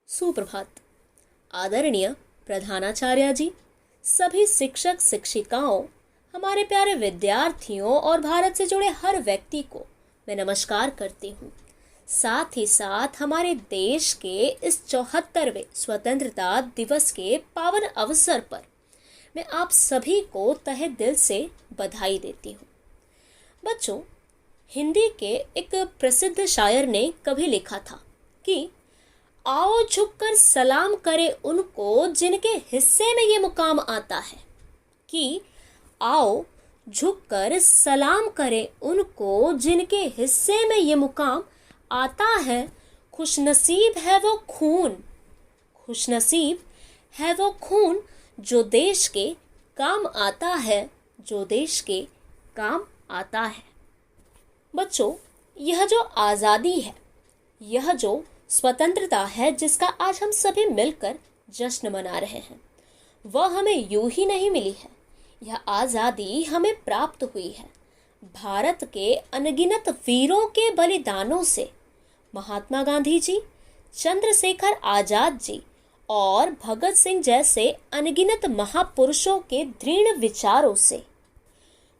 सुप्रभात। आदरणीय प्रधानाचार्य जी, सभी शिक्षक शिक्षिकाओं, हमारे प्यारे विद्यार्थियों और भारत से जुड़े हर व्यक्ति को मैं नमस्कार करती हूँ। साथ ही साथ हमारे देश के इस 74वें स्वतंत्रता दिवस के पावन अवसर पर मैं आप सभी को तहे दिल से बधाई देती हूँ। बच्चों, हिंदी के एक प्रसिद्ध शायर ने कभी लिखा था कि आओ झुककर सलाम करें उनको जिनके हिस्से में ये मुकाम आता है। कि आओ झुककर सलाम करें उनको जिनके हिस्से में ये मुकाम आता है। खुशनसीब है वो खून, खुशनसीब है वो खून जो देश के काम आता है, जो देश के काम आता है। बच्चों, यह जो आज़ादी है, यह जो स्वतंत्रता है जिसका आज हम सभी मिलकर जश्न मना रहे हैं, वह हमें यूं ही नहीं मिली है। यह आज़ादी हमें प्राप्त हुई है भारत के अनगिनत वीरों के बलिदानों से। महात्मा गांधी जी, चंद्रशेखर आजाद जी और भगत सिंह जैसे अनगिनत महापुरुषों के दृढ़ विचारों से।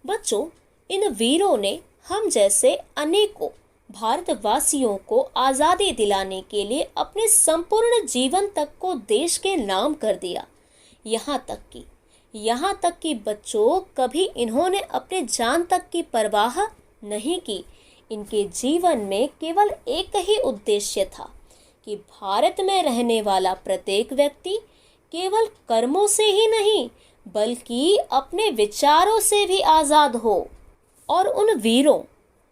बच्चों, इन वीरों ने हम जैसे अनेकों भारतवासियों को आज़ादी दिलाने के लिए अपने संपूर्ण जीवन तक को देश के नाम कर दिया। यहाँ तक कि बच्चों, कभी इन्होंने अपने जान तक की परवाह नहीं की। इनके जीवन में केवल एक ही उद्देश्य था कि भारत में रहने वाला प्रत्येक व्यक्ति केवल कर्मों से ही नहीं बल्कि अपने विचारों से भी आज़ाद हो। और उन वीरों,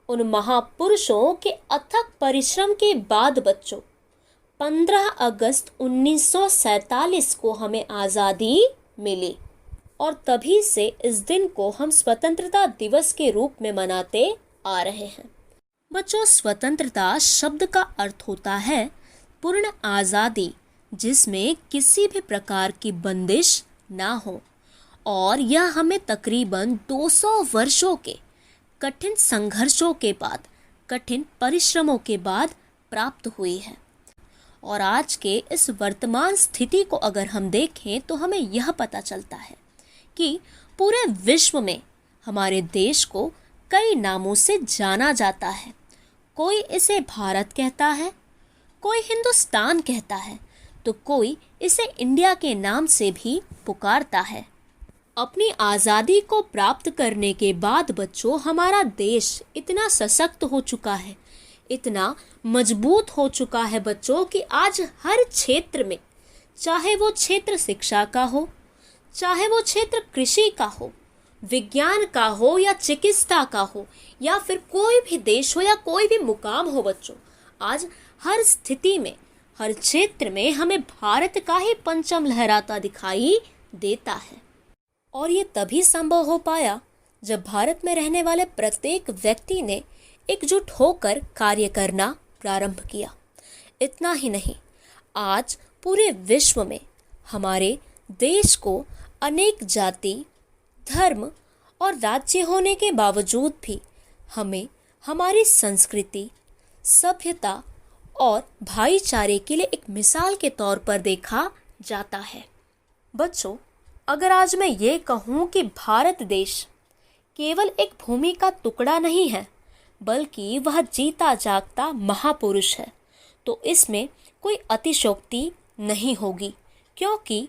उन महापुरुषों के अथक परिश्रम के बाद बच्चों, 15 अगस्त 1947 को हमें आज़ादी मिली और तभी से इस दिन को हम स्वतंत्रता दिवस के रूप में मनाते आ रहे हैं। बच्चों, स्वतंत्रता शब्द का अर्थ होता है पूर्ण आज़ादी जिसमें किसी भी प्रकार की बंदिश ना हो, और यह हमें तकरीबन 200 वर्षों के कठिन संघर्षों के बाद, कठिन परिश्रमों के बाद प्राप्त हुई है। और आज के इस वर्तमान स्थिति को अगर हम देखें तो हमें यह पता चलता है कि पूरे विश्व में हमारे देश को कई नामों से जाना जाता है। कोई इसे भारत कहता है, कोई हिंदुस्तान कहता है, तो कोई इसे इंडिया के नाम से भी पुकारता है। अपनी आज़ादी को प्राप्त करने के बाद बच्चों, हमारा देश इतना सशक्त हो चुका है, इतना मजबूत हो चुका है बच्चों कि आज हर क्षेत्र में, चाहे वो क्षेत्र शिक्षा का हो, चाहे वो क्षेत्र कृषि का हो, विज्ञान का हो या चिकित्सा का हो, या फिर कोई भी देश हो या कोई भी मुकाम हो बच्चों, आज हर स्थिति में, हर क्षेत्र में हमें भारत का ही परचम लहराता दिखाई देता है। और ये तभी संभव हो पाया जब भारत में रहने वाले प्रत्येक व्यक्ति ने एकजुट होकर कार्य करना प्रारंभ किया। इतना ही नहीं, आज पूरे विश्व में हमारे देश को अनेक जाति, धर्म और राज्य होने के बावजूद भी हमें हमारी संस्कृति, सभ्यता और भाईचारे के लिए एक मिसाल के तौर पर देखा जाता है। बच्चों, अगर आज मैं ये कहूँ कि भारत देश केवल एक भूमि का टुकड़ा नहीं है बल्कि वह जीता जागता महापुरुष है, तो इसमें कोई अतिशयोक्ति नहीं होगी, क्योंकि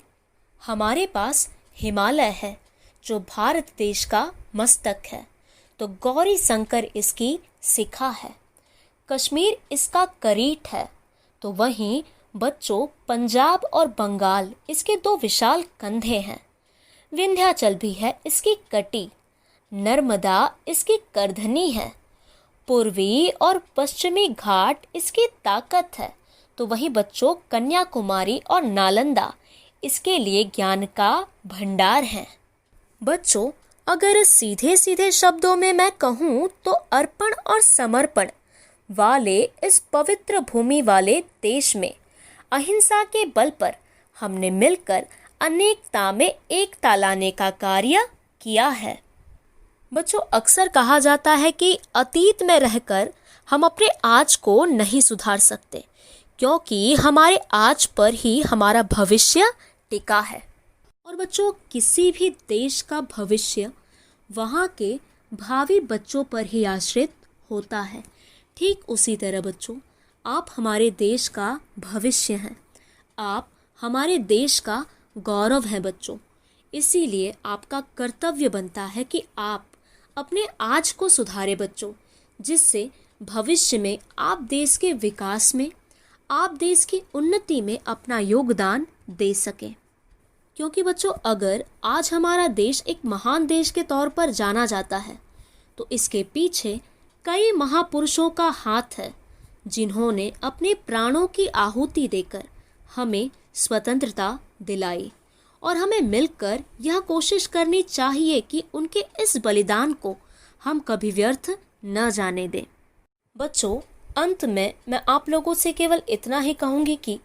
हमारे पास हिमालय है जो भारत देश का मस्तक है, तो गौरी शंकर इसकी शिखा है, कश्मीर इसका करीट है, तो वहीं बच्चों पंजाब और बंगाल इसके दो विशाल कंधे हैं, विंध्याचल भी है इसकी कटी, नर्मदा इसकी करधनी है, पूर्वी और पश्चिमी घाट इसकी ताकत है, तो वहीं बच्चों कन्याकुमारी और नालंदा इसके लिए ज्ञान का भंडार है। बच्चों, अगर सीधे सीधे शब्दों में मैं कहूँ तो अर्पण और समर्पण वाले इस पवित्र भूमि वाले देश में अहिंसा के बल पर हमने मिलकर अनेकता में एकता लाने का कार्य किया है। बच्चों, अक्सर कहा जाता है कि अतीत में रहकर हम अपने आज को नहीं सुधार सकते, क्योंकि हमारे आज पर ही हमारा भविष्य टिका है। और बच्चों, किसी भी देश का भविष्य वहाँ के भावी बच्चों पर ही आश्रित होता है। ठीक उसी तरह बच्चों, आप हमारे देश का भविष्य हैं, आप हमारे देश का गौरव हैं बच्चों। इसीलिए आपका कर्तव्य बनता है कि आप अपने आज को सुधारें बच्चों, जिससे भविष्य में आप देश के विकास में, आप देश की उन्नति में अपना योगदान दे सकें। क्योंकि बच्चों, अगर आज हमारा देश एक महान देश के तौर पर जाना जाता है तो इसके पीछे कई महापुरुषों का हाथ है, जिन्होंने अपने प्राणों की आहुति देकर हमें स्वतंत्रता दिलाई। और हमें मिलकर यह कोशिश करनी चाहिए कि उनके इस बलिदान को हम कभी व्यर्थ न जाने दें। बच्चों, अंत में मैं आप लोगों से केवल इतना ही कहूँगी कि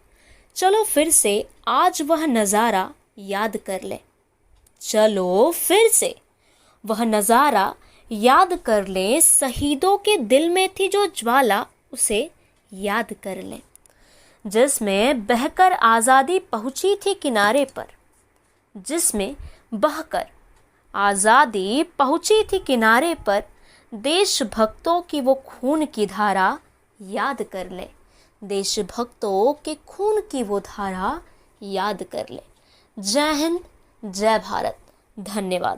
चलो फिर से आज वह नज़ारा याद कर लें। चलो फिर से वह नज़ारा याद कर लें। शहीदों के दिल में थी जो ज्वाला, उसे याद कर लें, जिसमें बहकर आज़ादी पहुँची थी किनारे पर, जिसमें बहकर आज़ादी पहुँची थी किनारे पर। देशभक्तों की वो खून की धारा याद कर ले, देशभक्तों के खून की वो धारा याद कर ले। जय हिंद, जय भारत, धन्यवाद।